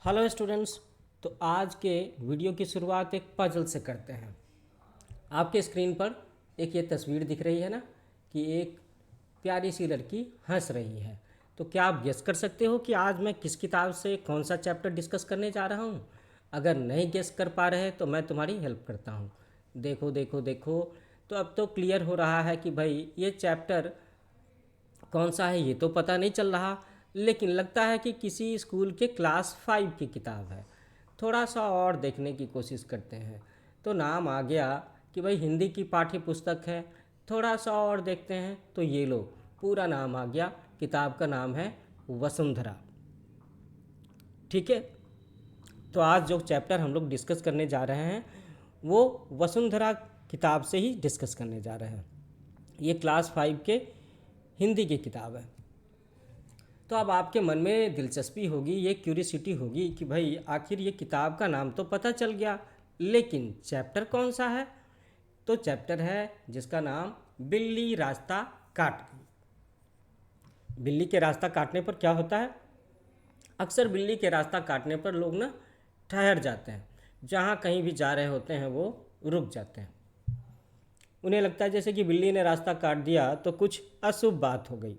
Hello students. तो आज के वीडियो की शुरुआत एक पजल से करते हैं। आपके स्क्रीन पर एक ये तस्वीर दिख रही है ना कि एक प्यारी सी लड़की हंस रही है। तो क्या आप गेस कर सकते हो कि आज मैं किस किताब से कौन सा चैप्टर डिस्कस करने जा रहा हूँ? अगर नहीं गेस कर पा रहे तो मैं तुम्हारी हेल्प करता हूँ। देखो देखो देखो, तो अब तो क्लियर हो रहा है कि भाई ये चैप्टर कौन सा है ये तो पता नहीं चल रहा, लेकिन लगता है कि किसी स्कूल के क्लास 5 की किताब है। थोड़ा सा और देखने की कोशिश करते हैं। तो नाम आ गया कि भाई हिंदी की पाठ्य पुस्तक है। थोड़ा सा और देखते हैं तो ये लो, पूरा नाम आ गया। किताब का नाम है वसुंधरा। ठीक है। तो आज जो चैप्टर हम लोग डिस्कस करने जा रहे हैं वो वसुंधरा किताब से ही डिस्कस करने जा रहे हैं। ये क्लास 5 के हिंदी की किताब है। तो अब आपके मन में दिलचस्पी होगी, ये क्यूरियोसिटी होगी कि भाई आखिर ये किताब का नाम तो पता चल गया, लेकिन चैप्टर कौन सा है? तो चैप्टर है जिसका नाम बिल्ली रास्ता काट गई। बिल्ली के रास्ता काटने पर क्या होता है? अक्सर बिल्ली के रास्ता काटने पर लोग ना ठहर जाते हैं। जहाँ कहीं भी जा रहे होते हैं वो रुक जाते हैं। उन्हें लगता है जैसे कि बिल्ली ने रास्ता काट दिया तो कुछ अशुभ बात हो गई।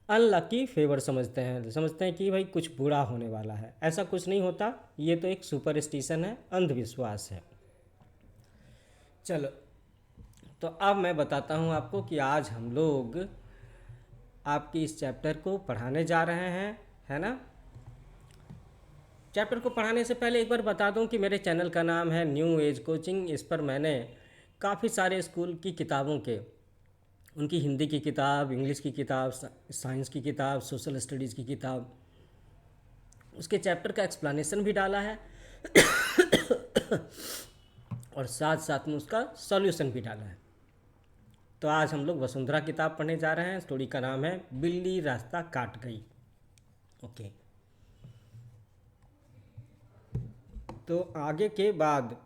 अनलकी फेवर समझते हैं कि भाई कुछ बुरा होने वाला है। ऐसा कुछ नहीं होता, ये तो एक सुपरस्टिशन है, अंधविश्वास है। चलो, तो अब मैं बताता हूँ आपको कि आज हम लोग आपकी इस चैप्टर को पढ़ाने जा रहे हैं, है ना। चैप्टर को पढ़ाने से पहले एक बार बता दूं कि मेरे चैनल का नाम है न्यू एज कोचिंग। इस पर मैंने काफ़ी सारे स्कूल की किताबों के, उनकी हिंदी की किताब, इंग्लिश की किताब, साइंस की किताब, सोशल स्टडीज़ की किताब, उसके चैप्टर का एक्सप्लेनेशन भी डाला है और साथ साथ में उसका सॉल्यूशन भी डाला है। तो आज हम लोग वसुंधरा किताब पढ़ने जा रहे हैं। स्टोरी का नाम है बिल्ली रास्ता काट गई। ओके। तो आगे के बाद,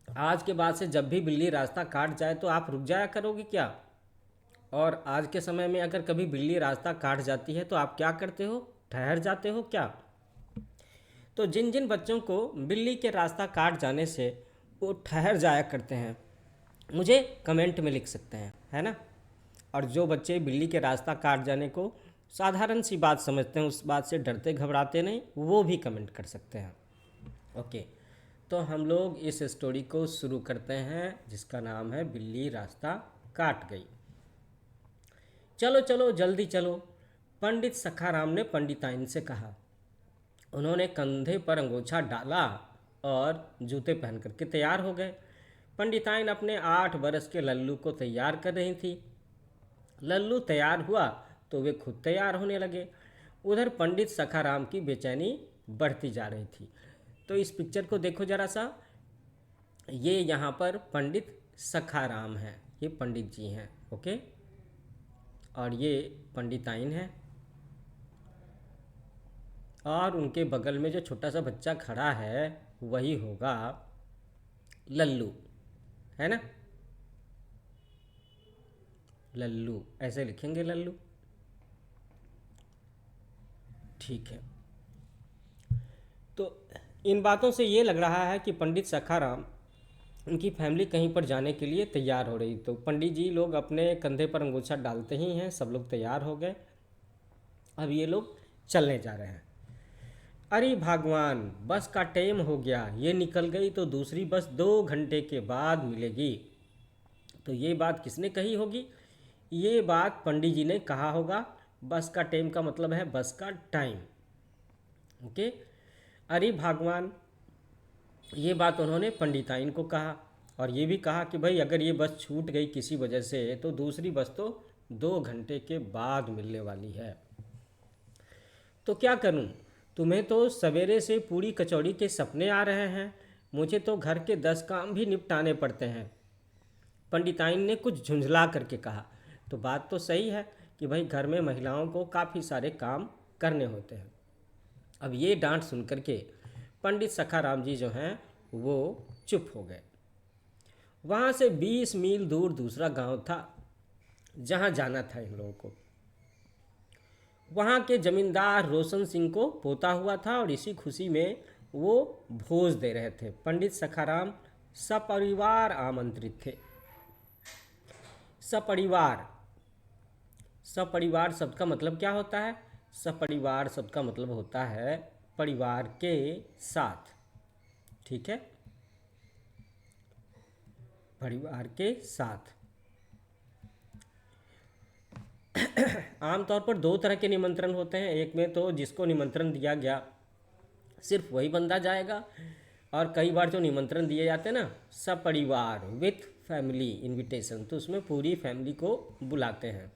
आज के बाद से जब भी बिल्ली रास्ता काट जाए तो आप रुक जाया करोगे क्या? और आज के समय में अगर कभी बिल्ली रास्ता काट जाती है तो आप क्या करते हो? ठहर जाते हो क्या? तो जिन जिन बच्चों को बिल्ली के रास्ता काट जाने से वो ठहर जाया करते हैं, मुझे कमेंट में लिख सकते हैं, है ना। और जो बच्चे बिल्ली के रास्ता काट जाने को साधारण सी बात समझते हैं, उस बात से डरते घबराते नहीं, वो भी कमेंट कर सकते हैं। ओके। तो हम लोग इस स्टोरी को शुरू करते हैं जिसका नाम है बिल्ली रास्ता काट गई। चलो चलो जल्दी चलो, पंडित सखाराम ने पंडिताइन से कहा। उन्होंने कंधे पर अंगोछा डाला और जूते पहन करके तैयार हो गए। पंडिताइन अपने 8 बरस के लल्लू को तैयार कर रही थी। लल्लू तैयार हुआ तो वे खुद तैयार होने लगे। उधर पंडित सखाराम की बेचैनी बढ़ती जा रही थी। तो इस पिक्चर को देखो जरा सा। ये यहाँ पर पंडित सखाराम है, ये पंडित जी हैं। ओके। और ये पंडिताइन है और उनके बगल में जो छोटा सा बच्चा खड़ा है वही होगा लल्लू, है ना। लल्लू ऐसे लिखेंगे, लल्लू। ठीक है। तो इन बातों से ये लग रहा है कि पंडित सखाराम, उनकी फैमिली कहीं पर जाने के लिए तैयार हो रही। तो पंडित जी लोग अपने कंधे पर अंगूछा डालते ही हैं, सब लोग तैयार हो गए। अब ये लोग चलने जा रहे हैं। अरे भगवान, बस का टाइम हो गया, ये निकल गई तो दूसरी बस 2 घंटे के बाद मिलेगी। तो ये बात किसने कही होगी? ये बात पंडित जी ने कहा होगा। बस का टाइम का मतलब है बस का टाइम। ओके। अरे भगवान, ये बात उन्होंने पंडिताइन को कहा और ये भी कहा कि भाई अगर ये बस छूट गई किसी वजह से तो दूसरी बस तो 2 घंटे के बाद मिलने वाली है। तो क्या करूं? तुम्हें तो सवेरे से पूरी कचौड़ी के सपने आ रहे हैं, मुझे तो घर के 10 काम भी निपटाने पड़ते हैं। पंडिताइन ने कुछ झुंझला करके कहा। तो बात तो सही है कि भाई घर में महिलाओं को काफ़ी सारे काम करने होते हैं। अब ये डांट सुन करके पंडित सखाराम जी जो हैं वो चुप हो गए। वहाँ से 20 मील दूर दूसरा गांव था जहाँ जाना था इन लोगों को। वहाँ के जमींदार रोशन सिंह को पोता हुआ था और इसी खुशी में वो भोज दे रहे थे। पंडित सखाराम सपरिवार आमंत्रित थे। सपरिवार, सपरिवार शब्द का मतलब क्या होता है? सपरिवार शब्द का मतलब होता है परिवार के साथ। ठीक है, परिवार के साथ। आमतौर पर दो तरह के निमंत्रण होते हैं। एक में तो जिसको निमंत्रण दिया गया सिर्फ वही बंदा जाएगा, और कई बार जो निमंत्रण दिए जाते हैं ना सपरिवार विथ फैमिली इनविटेशन, तो उसमें पूरी फैमिली को बुलाते हैं।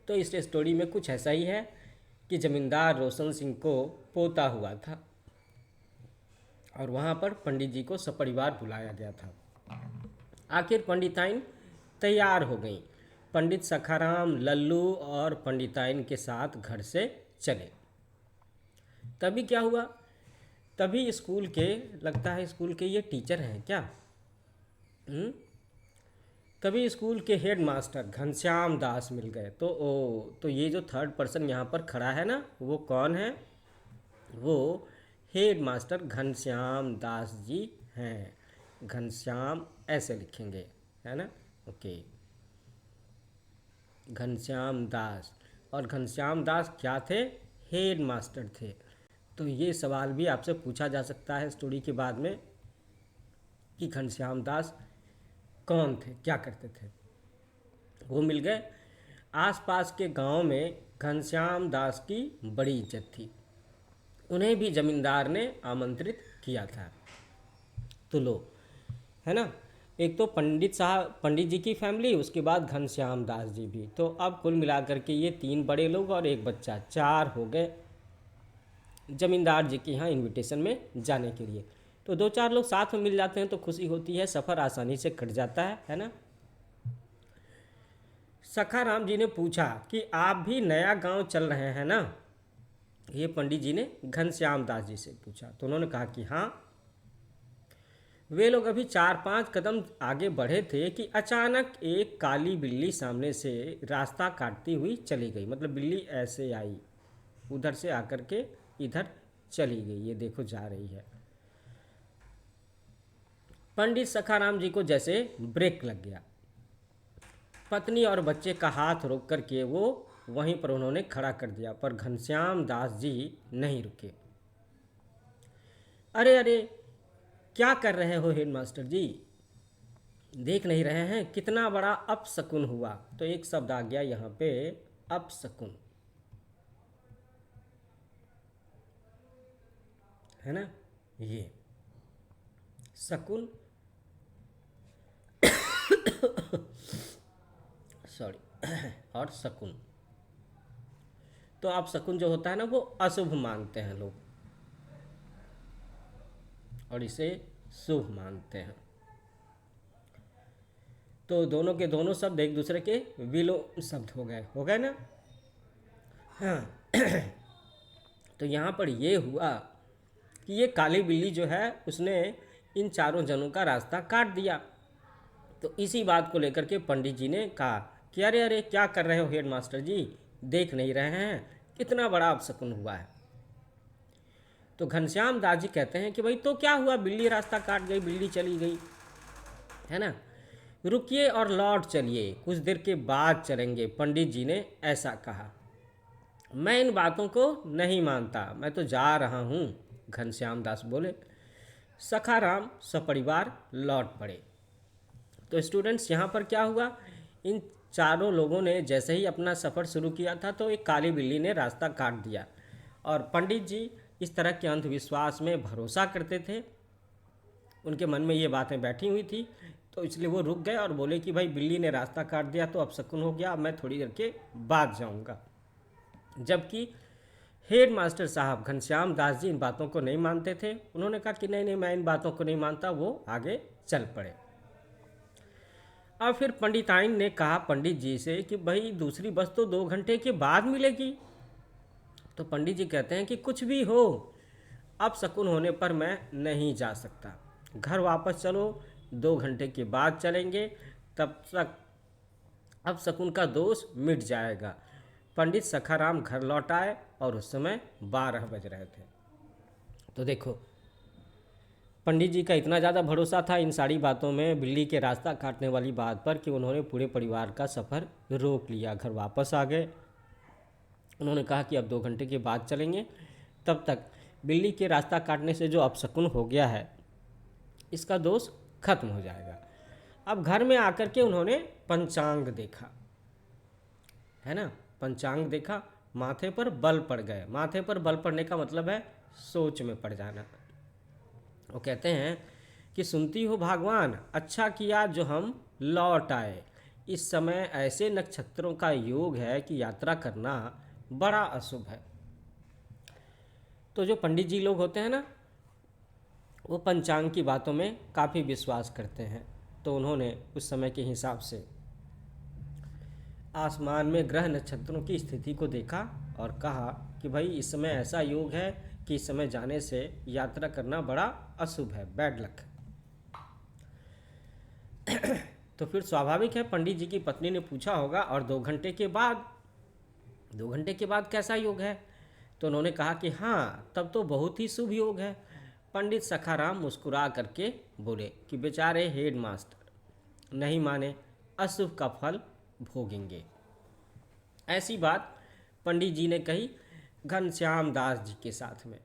तो इस स्टोरी में कुछ ऐसा ही है कि जमींदार रोशन सिंह को पोता हुआ था और वहाँ पर पंडित जी को सपरिवार बुलाया गया था। आखिर पंडिताइन तैयार हो गई। पंडित सखाराम लल्लू और पंडिताइन के साथ घर से चले। तभी क्या हुआ, तभी स्कूल के, लगता है स्कूल के ये टीचर हैं क्या, तभी स्कूल के हेड मास्टर घनश्याम दास मिल गए। तो ये जो थर्ड पर्सन यहाँ पर खड़ा है ना, वो कौन है? वो हेड मास्टर घनश्याम दास जी हैं। घनश्याम ऐसे लिखेंगे, है ना? ओके, घनश्याम दास। और घनश्याम दास क्या थे? हेड मास्टर थे। तो ये सवाल भी आपसे पूछा जा सकता है स्टोरी के बाद में कि घनश्याम दास कौन थे, क्या करते थे। वो मिल गए। आसपास के गांव में घनश्याम दास की बड़ी इज्जत थी। उन्हें भी जमींदार ने आमंत्रित किया था। तो लो, है ना, एक तो पंडित जी की फैमिली, उसके बाद घनश्याम दास जी भी। तो अब कुल मिलाकर के ये 3 बड़े लोग और एक बच्चा, 4 हो गए जमींदार जी के यहाँ इनविटेशन में जाने के लिए। तो 2-4 लोग साथ में मिल जाते हैं तो खुशी होती है, सफ़र आसानी से कट जाता है ना। सखाराम जी ने पूछा कि आप भी नया गांव चल रहे हैं ना? ये पंडित जी ने घनश्याम दास जी से पूछा। तो उन्होंने कहा कि हाँ। वे लोग अभी 4-5 कदम आगे बढ़े थे कि अचानक एक काली बिल्ली सामने से रास्ता काटती हुई चली गई। मतलब बिल्ली ऐसे आई, उधर से आकर के इधर चली गई। ये देखो जा रही है। पंडित सखाराम जी को जैसे ब्रेक लग गया। पत्नी और बच्चे का हाथ रोक करके वो वहीं पर उन्होंने खड़ा कर दिया, पर घनश्याम दास जी नहीं रुके। अरे अरे, क्या कर रहे हो हेडमास्टर जी? देख नहीं रहे हैं कितना बड़ा अपशकुन हुआ? तो एक शब्द आ गया यहाँ पे, अपशकुन, है ना? ये शकुन सॉरी और शकुन। तो आप शकुन जो होता है ना वो अशुभ मानते हैं लोग, और इसे शुभ मानते हैं। तो दोनों के दोनों शब्द एक दूसरे के विलोम शब्द हो गए ना। हाँ तो यहाँ पर ये हुआ कि ये काली बिल्ली जो है उसने इन चारों जनों का रास्ता काट दिया। तो इसी बात को लेकर के पंडित जी ने कहा कि अरे अरे, क्या कर रहे हो हेड मास्टर जी, देख नहीं रहे हैं कितना बड़ा अपशकुन हुआ है? तो घनश्याम दास जी कहते हैं कि भाई तो क्या हुआ, बिल्ली रास्ता काट गई, बिल्ली चली गई, है ना, रुकिए और लौट चलिए, कुछ देर के बाद चलेंगे। पंडित जी ने ऐसा कहा। मैं इन बातों को नहीं मानता, मैं तो जा रहा हूँ, घनश्याम दास बोले। सखाराम सपरिवार लौट पड़े। तो स्टूडेंट्स, यहाँ पर क्या हुआ, इन चारों लोगों ने जैसे ही अपना सफ़र शुरू किया था तो एक काली बिल्ली ने रास्ता काट दिया, और पंडित जी इस तरह के अंधविश्वास में भरोसा करते थे, उनके मन में ये बातें बैठी हुई थी, तो इसलिए वो रुक गए और बोले कि भाई बिल्ली ने रास्ता काट दिया तो अपशकुन हो गया, अब मैं थोड़ी देर के बाद जाऊंगा। जबकि हेड मास्टर साहब घनश्याम दास जी इन बातों को नहीं मानते थे। उन्होंने कहा कि नहीं नहीं, मैं इन बातों को नहीं मानता। वो आगे चल पड़े। अब फिर पंडिताइन ने कहा पंडित जी से कि भाई दूसरी बस तो 2 घंटे के बाद मिलेगी। तो पंडित जी कहते हैं कि कुछ भी हो, अब शकुन होने पर मैं नहीं जा सकता, घर वापस चलो, 2 घंटे के बाद चलेंगे, तब तक अब शकुन का दोष मिट जाएगा। पंडित सखाराम घर लौट आए और उस समय 12 बज रहे थे। तो देखो, पंडित जी का इतना ज़्यादा भरोसा था इन सारी बातों में, बिल्ली के रास्ता काटने वाली बात पर, कि उन्होंने पूरे परिवार का सफ़र रोक लिया, घर वापस आ गए। उन्होंने कहा कि अब 2 घंटे के बाद चलेंगे, तब तक बिल्ली के रास्ता काटने से जो अपशकुन हो गया है इसका दोष खत्म हो जाएगा। अब घर में आकर के उन्होंने पंचांग देखा, है ना, पंचांग देखा, माथे पर बल पड़ गए। माथे पर बल पड़ने का मतलब है सोच में पड़ जाना। वो कहते हैं कि सुनती हो भगवान, अच्छा किया जो हम लौट आए। इस समय ऐसे नक्षत्रों का योग है कि यात्रा करना बड़ा अशुभ है। तो जो पंडित जी लोग होते हैं ना, वो पंचांग की बातों में काफ़ी विश्वास करते हैं। तो उन्होंने उस समय के हिसाब से आसमान में ग्रह नक्षत्रों की स्थिति को देखा और कहा कि भाई इस समय ऐसा योग है कि इस समय जाने से यात्रा करना बड़ा अशुभ है, बैड लक। तो फिर स्वाभाविक है पंडित जी की पत्नी ने पूछा होगा, और 2 घंटे के बाद, 2 घंटे के बाद कैसा योग है? तो उन्होंने कहा कि हाँ, तब तो बहुत ही शुभ योग है। पंडित सखाराम मुस्कुरा करके बोले कि बेचारे हेड मास्टर नहीं माने, अशुभ का फल भोगेंगे। ऐसी बात पंडित जी ने कही घनश्याम दास जी के साथ में,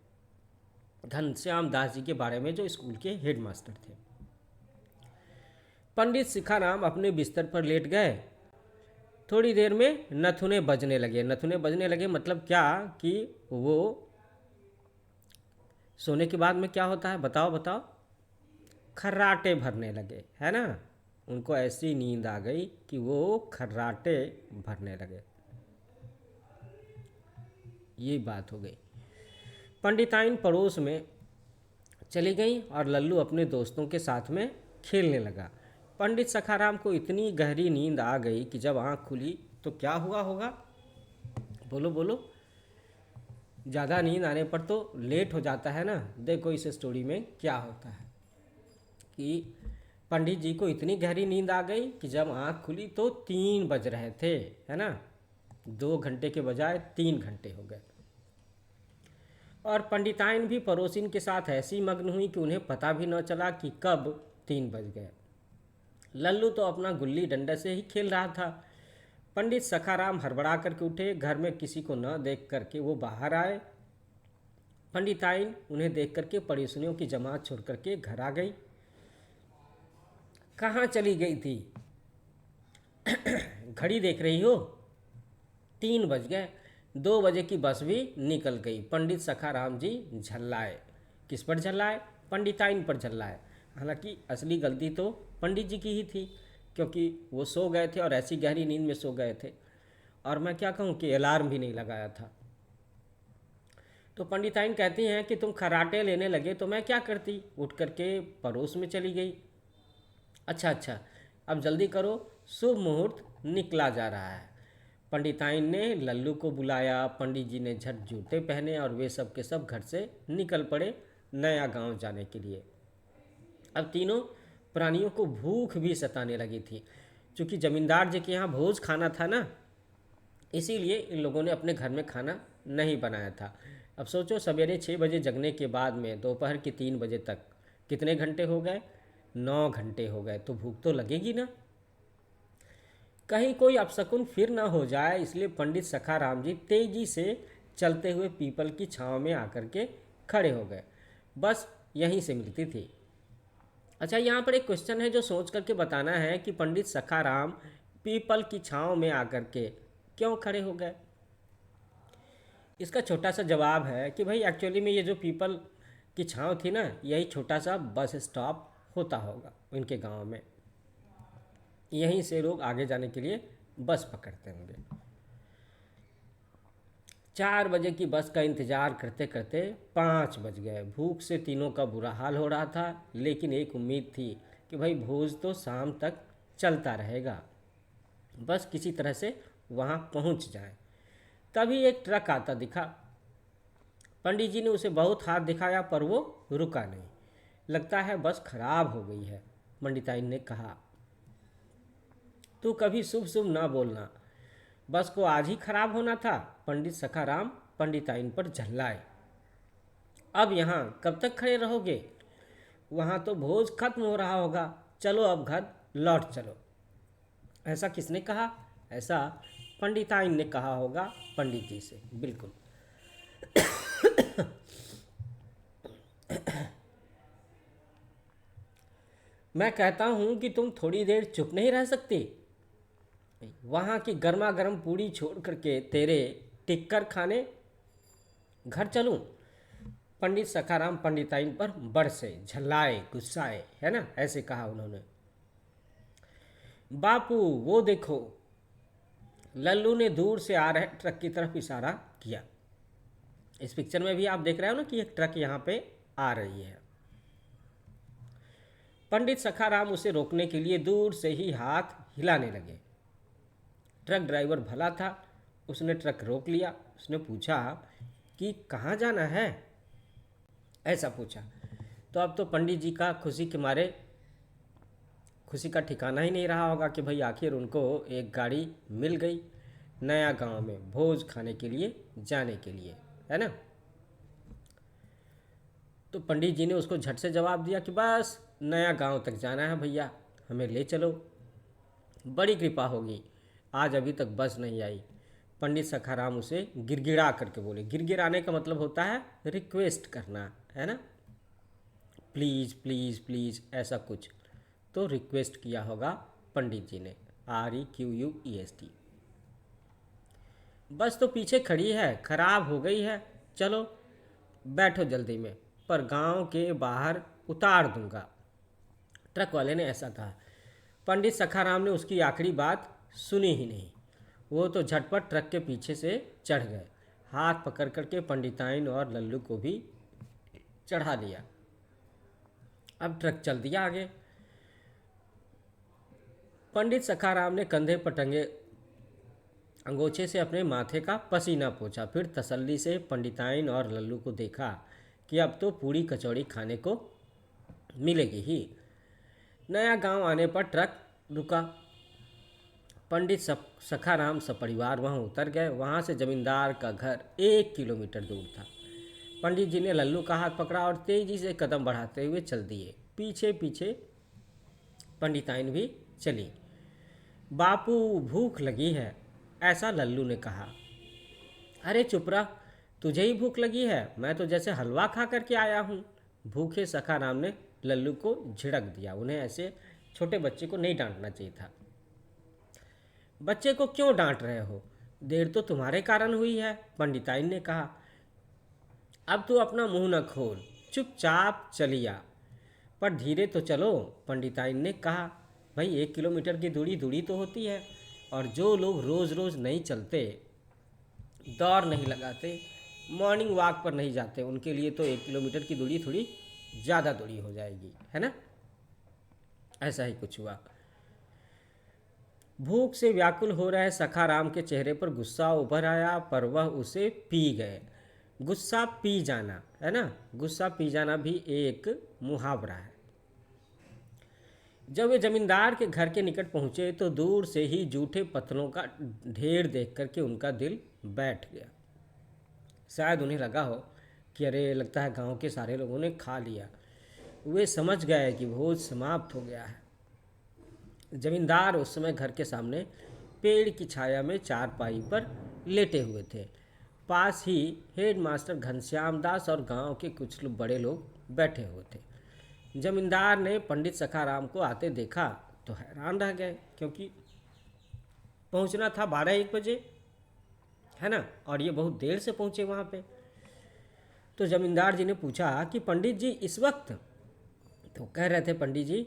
घनश्याम दास जी के बारे में जो स्कूल के हेड मास्टर थे। पंडित सखाराम अपने बिस्तर पर लेट गए। थोड़ी देर में नथुने बजने लगे। नथुने बजने लगे मतलब क्या कि वो सोने के बाद में क्या होता है, बताओ बताओ? खर्राटे भरने लगे, है ना। उनको ऐसी नींद आ गई कि वो खर्राटे भरने लगे। ये बात हो गई। पंडिताइन पड़ोस में चली गई और लल्लू अपने दोस्तों के साथ में खेलने लगा। पंडित सखाराम को इतनी गहरी नींद आ गई कि जब आँख खुली तो क्या हुआ होगा, बोलो बोलो? ज़्यादा नींद आने पर तो लेट हो जाता है ना। देखो इस स्टोरी में क्या होता है कि पंडित जी को इतनी गहरी नींद आ गई कि जब आँख खुली तो 3 बज रहे थे, है ना। 2 घंटे के बजाय 3 घंटे हो गए। और पंडिताइन भी पड़ोसिन के साथ ऐसी मग्न हुई कि उन्हें पता भी न चला कि कब 3 बज गए। लल्लू तो अपना गुल्ली डंडा से ही खेल रहा था। पंडित सखाराम हड़बड़ा करके उठे। घर में किसी को न देख करके वो बाहर आए। पंडिताइन उन्हें देख करके पड़ोसियों की जमात छोड़ करके घर आ गई। कहाँ चली गई थी? घड़ी देख रही हो? 3 बज गए। 2 बजे की बस भी निकल गई। पंडित सखाराम जी झल्लाए। किस पर झल्लाए? पंडिताइन पर झल्लाए। हालांकि असली गलती तो पंडित जी की ही थी, क्योंकि वो सो गए थे और ऐसी गहरी नींद में सो गए थे, और मैं क्या कहूँ कि अलार्म भी नहीं लगाया था। तो पंडिताइन कहती हैं कि तुम खर्राटे लेने लगे तो मैं क्या करती, उठ करके पड़ोस में चली गई। अच्छा अच्छा, अब जल्दी करो, शुभ मुहूर्त निकला जा रहा है। पंडिताइन ने लल्लू को बुलाया। पंडित जी ने झट जूते पहने और वे सब के सब घर से निकल पड़े नया गांव जाने के लिए। अब तीनों प्राणियों को भूख भी सताने लगी थी। चूँकि जमींदार जी के यहाँ भोज खाना था ना, इसीलिए इन लोगों ने अपने घर में खाना नहीं बनाया था। अब सोचो, सवेरे 6 बजे जगने के बाद में दोपहर के 3 बजे तक कितने घंटे हो गए? 9 घंटे हो गए। तो भूख तो लगेगी ना, कहीं कोई अपशकुन फिर ना हो जाए। इसलिए पंडित सखाराम जी तेजी से चलते हुए पीपल की छांव में आकर के खड़े हो गए। बस यहीं से मिलती थी। अच्छा, यहाँ पर एक क्वेश्चन है जो सोच करके बताना है कि पंडित सखाराम पीपल की छांव में आकर के क्यों खड़े हो गए। इसका छोटा सा जवाब है कि भाई एक्चुअली में ये जो पीपल की छांव थी ना, यही छोटा सा बस स्टॉप होता होगा इनके गांव में। यहीं से लोग आगे जाने के लिए बस पकड़ते होंगे। 4 बजे की बस का इंतज़ार करते करते 5 बज गए। भूख से तीनों का बुरा हाल हो रहा था, लेकिन एक उम्मीद थी कि भाई भोज तो शाम तक चलता रहेगा, बस किसी तरह से वहाँ पहुँच जाए। तभी एक ट्रक आता दिखा। पंडित जी ने उसे बहुत हाथ दिखाया पर वो रुका नहीं। लगता है बस खराब हो गई है, पंडिताइन ने कहा। तू कभी शुभ शुभ ना बोलना, बस को आज ही खराब होना था। पंडित सखाराम पंडिताइन पर झल्लाए। अब यहाँ कब तक खड़े रहोगे? वहाँ तो भोज खत्म हो रहा होगा। चलो अब घर लौट चलो। ऐसा किसने कहा? ऐसा पंडिताइन ने कहा होगा पंडित जी से। बिल्कुल। मैं कहता हूँ कि तुम थोड़ी देर चुप नहीं रह सकती? वहाँ की गर्मा गर्म पूड़ी छोड़ करके तेरे टिक्कर खाने घर चलूँ? पंडित सखाराम पंडिताइन पर बरसे, झल्लाए, गुस्साए, है ना, ऐसे कहा उन्होंने। बापू वो देखो, लल्लू ने दूर से आ रहे ट्रक की तरफ इशारा किया। इस पिक्चर में भी आप देख रहे हो ना कि एक ट्रक यहाँ पे आ रही है। पंडित सखाराम उसे रोकने के लिए दूर से ही हाथ हिलाने लगे। ट्रक ड्राइवर भला था, उसने ट्रक रोक लिया। उसने पूछा कि कहाँ जाना है, ऐसा पूछा। तो अब तो पंडित जी का खुशी के मारे खुशी का ठिकाना ही नहीं रहा होगा कि भाई आखिर उनको एक गाड़ी मिल गई नया गांव में भोज खाने के लिए जाने के लिए, है ना। तो पंडित जी ने उसको झट से जवाब दिया कि बस नया गांव तक जाना है भैया, हमें ले चलो। बड़ी कृपा होगी, आज अभी तक बस नहीं आई। पंडित सखाराम उसे गिड़गिड़ा करके बोले। गिड़गिड़ाने का मतलब होता है रिक्वेस्ट करना, है ना, प्लीज़ प्लीज़ प्लीज़, ऐसा कुछ। तो रिक्वेस्ट किया होगा पंडित जी ने, REQUEST। बस तो पीछे खड़ी है, खराब हो गई है, चलो बैठो जल्दी में, पर गांव के बाहर उतार दूंगा। ट्रक वाले ने ऐसा कहा। पंडित सखाराम ने उसकी आखिरी बात सुनी ही नहीं। वो तो झटपट ट्रक के पीछे से चढ़ गए। हाथ पकड़ करके पंडिताइन और लल्लू को भी चढ़ा लिया। अब ट्रक चल दिया आगे। पंडित सखाराम ने कंधे पर टंगे अंगोछे से अपने माथे का पसीना पोंछा। फिर तसल्ली से पंडिताइन और लल्लू को देखा कि अब तो पूरी कचौड़ी खाने को मिलेगी ही। नया गांव आने पर ट्रक रुका। पंडित सखाराम सपरिवार वहां उतर गए। वहां से जमींदार का घर 1 किलोमीटर दूर था। पंडित जी ने लल्लू का हाथ पकड़ा और तेजी से कदम बढ़ाते हुए चल दिए। पीछे पीछे पंडिताइन भी चली। बापू भूख लगी है, ऐसा लल्लू ने कहा। अरे चुप रह, तुझे ही भूख लगी है, मैं तो जैसे हलवा खा करके आया हूँ। भूखे सखाराम ने लल्लू को झिड़क दिया। उन्हें ऐसे छोटे बच्चे को नहीं डांटना चाहिए था। बच्चे को क्यों डांट रहे हो, देर तो तुम्हारे कारण हुई है, पंडिताइन ने कहा। अब तू अपना मुंह न खोल, चुपचाप चली आ, पर धीरे तो चलो, पंडिताइन ने कहा। भाई 1 किलोमीटर की दूरी दूरी तो होती है, और जो लोग रोज़ रोज़ नहीं चलते, दौड़ नहीं लगाते, मॉर्निंग वॉक पर नहीं जाते, उनके लिए तो 1 किलोमीटर की दूरी थोड़ी ज़्यादा दूरी हो जाएगी, है ना। ऐसा ही कुछ हुआ। भूख से व्याकुल हो रहे सखाराम के चेहरे पर गुस्सा उभर आया, पर वह उसे पी गए। गुस्सा पी जाना, है ना, गुस्सा पी जाना भी एक मुहावरा है। जब वे जमींदार के घर के निकट पहुंचे तो दूर से ही जूठे पत्थरों का ढेर देख करके उनका दिल बैठ गया। शायद उन्हें लगा हो कि अरे लगता है गांव के सारे लोगों ने खा लिया। वे समझ गए कि भोज समाप्त हो गया है। जमींदार उस समय घर के सामने पेड़ की छाया में चारपाई पर लेटे हुए थे। पास ही हेडमास्टर घनश्याम दास और गांव के कुछ बड़े लोग बैठे हुए थे। जमींदार ने पंडित सखाराम को आते देखा तो हैरान रह गए, क्योंकि पहुंचना था 12-1 बजे, है ना, और ये बहुत देर से पहुंचे वहाँ पे। तो जमींदार जी ने पूछा कि पंडित जी इस वक्त? तो कह रहे थे पंडित जी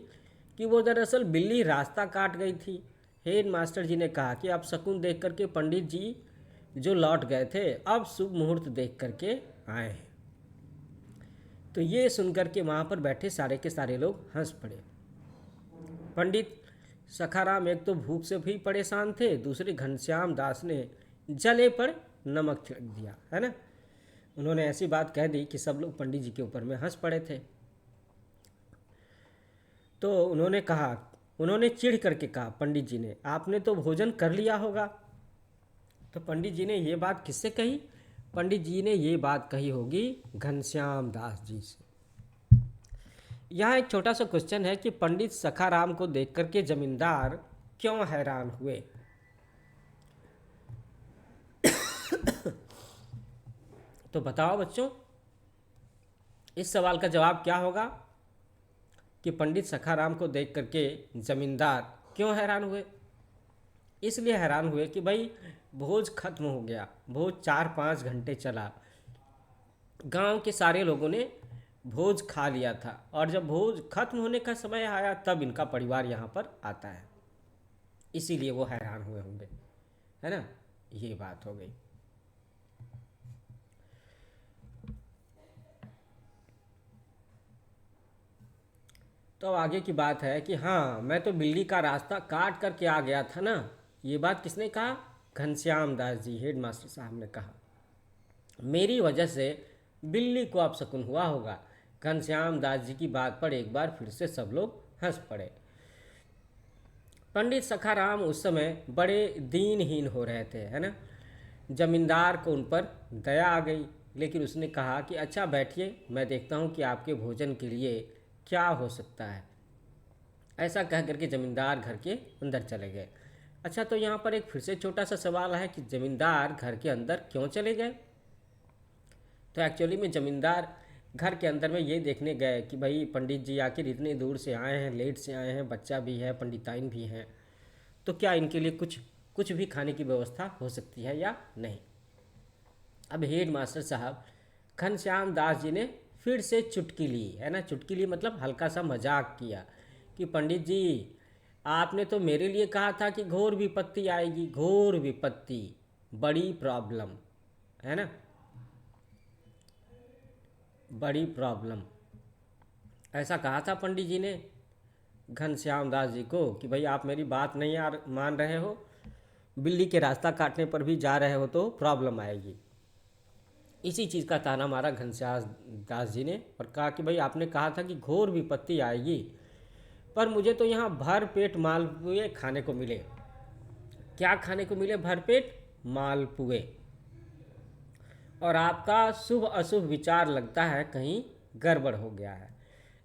कि वो दरअसल बिल्ली रास्ता काट गई थी। हेड मास्टर जी ने कहा कि आप शकुन देख करके पंडित जी जो लौट गए थे, अब शुभ मुहूर्त देख करके आए हैं। तो ये सुनकर के वहाँ पर बैठे सारे के सारे लोग हंस पड़े। पंडित सखाराम एक तो भूख से भी परेशान थे, दूसरे घनश्याम दास ने जले पर नमक छिड़क दिया, है ना। उन्होंने ऐसी बात कह दी कि सब लोग पंडित जी के ऊपर में हंस पड़े थे। तो उन्होंने चिढ़ करके कहा, पंडित जी ने, आपने तो भोजन कर लिया होगा। तो पंडित जी ने ये बात किससे कही? पंडित जी ने ये बात कही होगी घनश्याम दास जी से। यहाँ एक छोटा सा क्वेश्चन है कि पंडित सखाराम को देख करके जमींदार क्यों हैरान हुए? तो बताओ बच्चों, इस सवाल का जवाब क्या होगा कि पंडित सखाराम को देख करके जमींदार क्यों हैरान हुए? इसलिए हैरान हुए कि भाई भोज खत्म हो गया, भोज 4-5 घंटे चला, गांव के सारे लोगों ने भोज खा लिया था, और जब भोज खत्म होने का समय आया तब इनका परिवार यहाँ पर आता है, इसीलिए वो हैरान हुए होंगे, है ना। ये बात हो गई। तो अब आगे की बात है कि हाँ, मैं तो बिल्ली का रास्ता काट करके आ गया था ना। ये बात किसने कहा? घनश्याम दास जी, हेड मास्टर साहब ने कहा। मेरी वजह से बिल्ली को अपशकुन हुआ होगा। घनश्याम दास जी की बात पर एक बार फिर से सब लोग हंस पड़े। पंडित सखाराम उस समय बड़े दीनहीन हो रहे थे, है ना। जमींदार को उन पर दया आ गई, लेकिन उसने कहा कि अच्छा बैठिए, मैं देखता हूँ कि आपके भोजन के लिए क्या हो सकता है। ऐसा कह करके जमींदार घर के अंदर चले गए। अच्छा, तो यहाँ पर एक फिर से छोटा सा सवाल है कि जमींदार घर के अंदर क्यों चले गए? तो एक्चुअली में जमींदार घर के अंदर में ये देखने गए कि भाई पंडित जी आखिर इतने दूर से आए हैं, लेट से आए हैं, बच्चा भी है, पंडिताइन भी हैं, तो क्या इनके लिए कुछ भी खाने की व्यवस्था हो सकती है या नहीं। अब हेड मास्टर साहब घनश्याम दास जी ने फिर से चुटकी ली, है ना। चुटकी ली मतलब हल्का सा मजाक किया कि पंडित जी, आपने तो मेरे लिए कहा था कि घोर विपत्ति आएगी, घोर विपत्ति, बड़ी प्रॉब्लम, है ना, बड़ी प्रॉब्लम, ऐसा कहा था पंडित जी ने घनश्याम दास जी को कि भाई आप मेरी बात नहीं मान रहे हो, बिल्ली के रास्ता काटने पर भी जा रहे हो तो प्रॉब्लम आएगी। इसी चीज़ का ताना मारा घनश्याम दास जी ने और कहा कि भाई आपने कहा था कि घोर विपत्ति आएगी, पर मुझे तो यहाँ भर पेट मालपुए खाने को मिले। क्या खाने को मिले? भर पेट मालपुए। और आपका शुभ अशुभ विचार लगता है कहीं गड़बड़ हो गया है।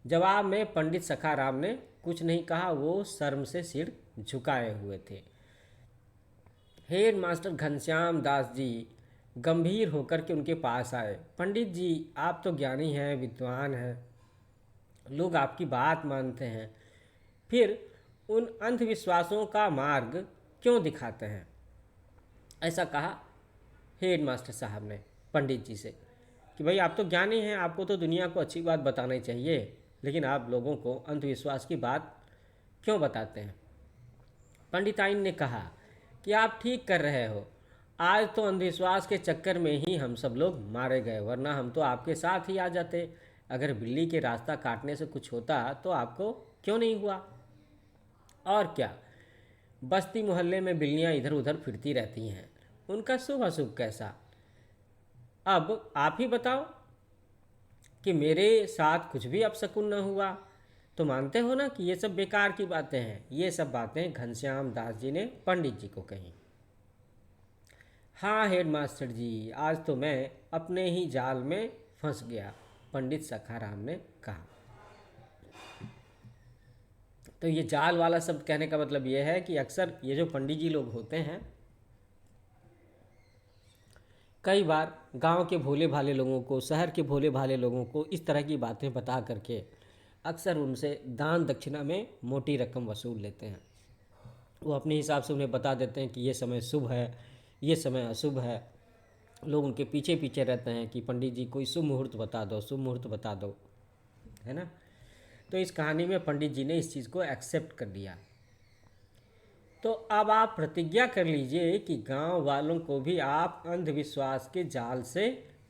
जवाब में पंडित सखाराम ने कुछ नहीं कहा, वो शर्म से सिर झुकाए हुए थे। हेड मास्टर घनश्याम दास जी गंभीर होकर के उनके पास आए। पंडित जी, आप तो ज्ञानी हैं, विद्वान हैं, लोग आपकी बात मानते हैं, फिर उन अंधविश्वासों का मार्ग क्यों दिखाते हैं? ऐसा कहा हेड मास्टर साहब ने पंडित जी से कि भाई आप तो ज्ञानी हैं, आपको तो दुनिया को अच्छी बात बताना ही चाहिए, लेकिन आप लोगों को अंधविश्वास की बात क्यों बताते हैं? पंडिताइन ने कहा कि आप ठीक कर रहे हो, आज तो अंधविश्वास के चक्कर में ही हम सब लोग मारे गए, वरना हम तो आपके साथ ही आ जाते। अगर बिल्ली के रास्ता काटने से कुछ होता तो आपको क्यों नहीं हुआ? और क्या, बस्ती मोहल्ले में बिल्लियाँ इधर उधर फिरती रहती हैं, उनका शुभ अशुभ कैसा? अब आप ही बताओ कि मेरे साथ कुछ भी अपशकुन न हुआ, तो मानते हो ना कि ये सब बेकार की बातें हैं। ये सब बातें घनश्याम दास जी ने पंडित जी को कही। हाँ हेड मास्टर जी, आज तो मैं अपने ही जाल में फंस गया, पंडित सखाराम ने कहा। तो ये जाल वाला शब्द कहने का मतलब ये है कि अक्सर ये जो पंडित जी लोग होते हैं, कई बार गांव के भोले भाले लोगों को, शहर के भोले भाले लोगों को इस तरह की बातें बता करके अक्सर उनसे दान दक्षिणा में मोटी रकम वसूल लेते हैं। वो अपने हिसाब से उन्हें बता देते हैं कि ये समय शुभ है, ये समय अशुभ है। लोग उनके पीछे पीछे रहते हैं कि पंडित जी कोई शुभ मुहूर्त बता दो, शुभ मुहूर्त बता दो, है ना। तो इस कहानी में पंडित जी ने इस चीज़ को एक्सेप्ट कर लिया। तो अब आप प्रतिज्ञा कर लीजिए कि गांव वालों को भी आप अंधविश्वास के जाल से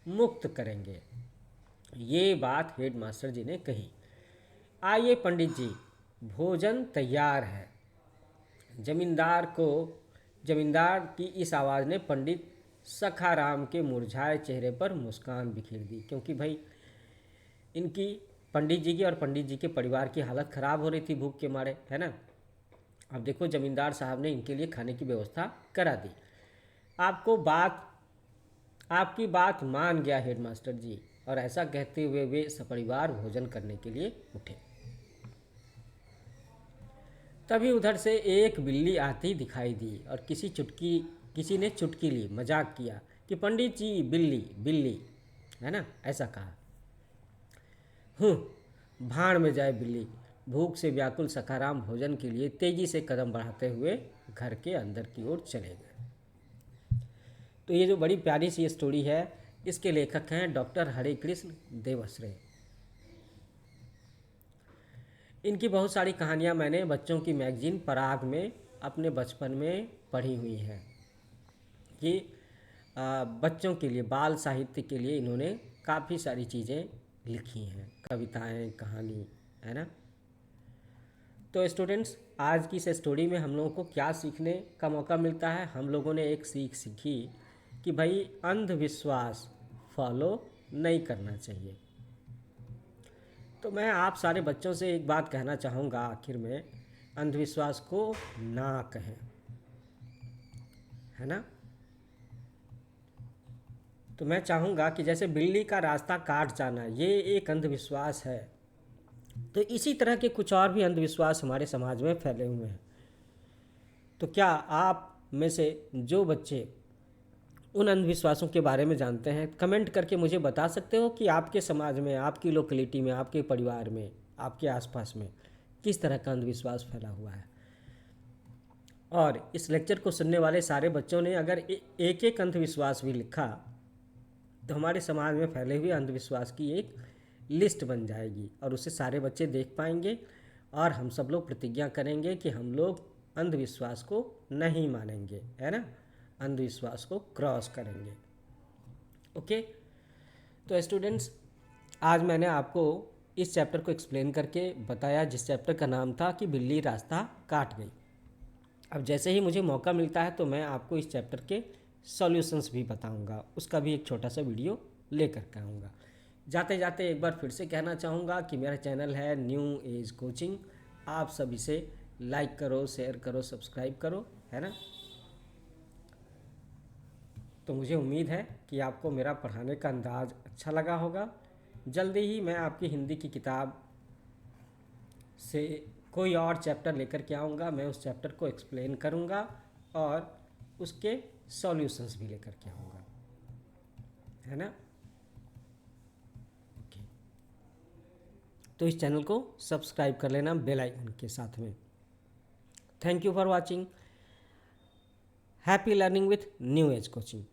मुक्त करेंगे। ये बात हेड मास्टर जी ने कही। आइए पंडित जी, भोजन तैयार है। जमींदार की इस आवाज़ ने पंडित सखाराम के मुरझाए चेहरे पर मुस्कान बिखेर दी, क्योंकि भाई इनकी, पंडित जी की और पंडित जी के परिवार की हालत ख़राब हो रही थी भूख के मारे, है ना। अब देखो जमींदार साहब ने इनके लिए खाने की व्यवस्था करा दी। आपकी बात मान गया हेडमास्टर जी। और ऐसा कहते हुए वे सपरिवार भोजन करने के लिए उठे। तभी उधर से एक बिल्ली आती दिखाई दी और किसी ने चुटकी ली, मजाक किया कि पंडित जी बिल्ली बिल्ली, है ना, ऐसा कहा। भाड़ में जाए बिल्ली। भूख से व्याकुल सखाराम भोजन के लिए तेजी से कदम बढ़ाते हुए घर के अंदर की ओर चले गए। तो ये जो बड़ी प्यारी सी स्टोरी है, इसके लेखक हैं डॉक्टर हरे कृष्ण देवाश्रय। इनकी बहुत सारी कहानियाँ मैंने बच्चों की मैगजीन पराग में अपने बचपन में पढ़ी हुई है। कि बच्चों के लिए, बाल साहित्य के लिए इन्होंने काफ़ी सारी चीज़ें लिखी हैं, कविताएं, कहानी, है ना। तो स्टूडेंट्स, आज की इस स्टोरी में हम लोगों को क्या सीखने का मौका मिलता है? हम लोगों ने एक सीख सीखी कि भाई अंधविश्वास फॉलो नहीं करना चाहिए। तो मैं आप सारे बच्चों से एक बात कहना चाहूँगा आखिर में, अंधविश्वास को ना कहें, है ना। तो मैं चाहूँगा कि जैसे बिल्ली का रास्ता काट जाना ये एक अंधविश्वास है, तो इसी तरह के कुछ और भी अंधविश्वास हमारे समाज में फैले हुए हैं। तो क्या आप में से जो बच्चे उन अंधविश्वासों के बारे में जानते हैं, कमेंट करके मुझे बता सकते हो कि आपके समाज में, आपकी लोकेलिटी में, आपके परिवार में, आपके आसपास में किस तरह का अंधविश्वास फैला हुआ है। और इस लेक्चर को सुनने वाले सारे बच्चों ने अगर एक एक अंधविश्वास भी लिखा तो हमारे समाज में फैले हुए अंधविश्वास की एक लिस्ट बन जाएगी और उसे सारे बच्चे देख पाएंगे और हम सब लोग प्रतिज्ञा करेंगे कि हम लोग अंधविश्वास को नहीं मानेंगे, है ना, अंधविश्वास को क्रॉस करेंगे। ओके। तो स्टूडेंट्स, आज मैंने आपको इस चैप्टर को एक्सप्लेन करके बताया जिस चैप्टर का नाम था कि बिल्ली रास्ता काट गई। अब जैसे ही मुझे मौका मिलता है तो मैं आपको इस चैप्टर के सॉल्यूशंस भी बताऊंगा, उसका भी एक छोटा सा वीडियो लेकर के आऊँगा। जाते जाते एक बार फिर से कहना चाहूँगा कि मेरा चैनल है न्यू एज कोचिंग, आप सब इसे लाइक करो, शेयर करो, सब्सक्राइब करो, है ना। तो मुझे उम्मीद है कि आपको मेरा पढ़ाने का अंदाज़ अच्छा लगा होगा। जल्दी ही मैं आपकी हिंदी की किताब से कोई और चैप्टर लेकर के आऊँगा, मैं उस चैप्टर को एक्सप्लेन करूँगा और उसके सॉल्यूशंस भी लेकर के आऊँगा, है ना। ओके। तो इस चैनल को सब्सक्राइब कर लेना बेल आइकन के साथ में। Thank you for watching. Happy learning with new age coaching.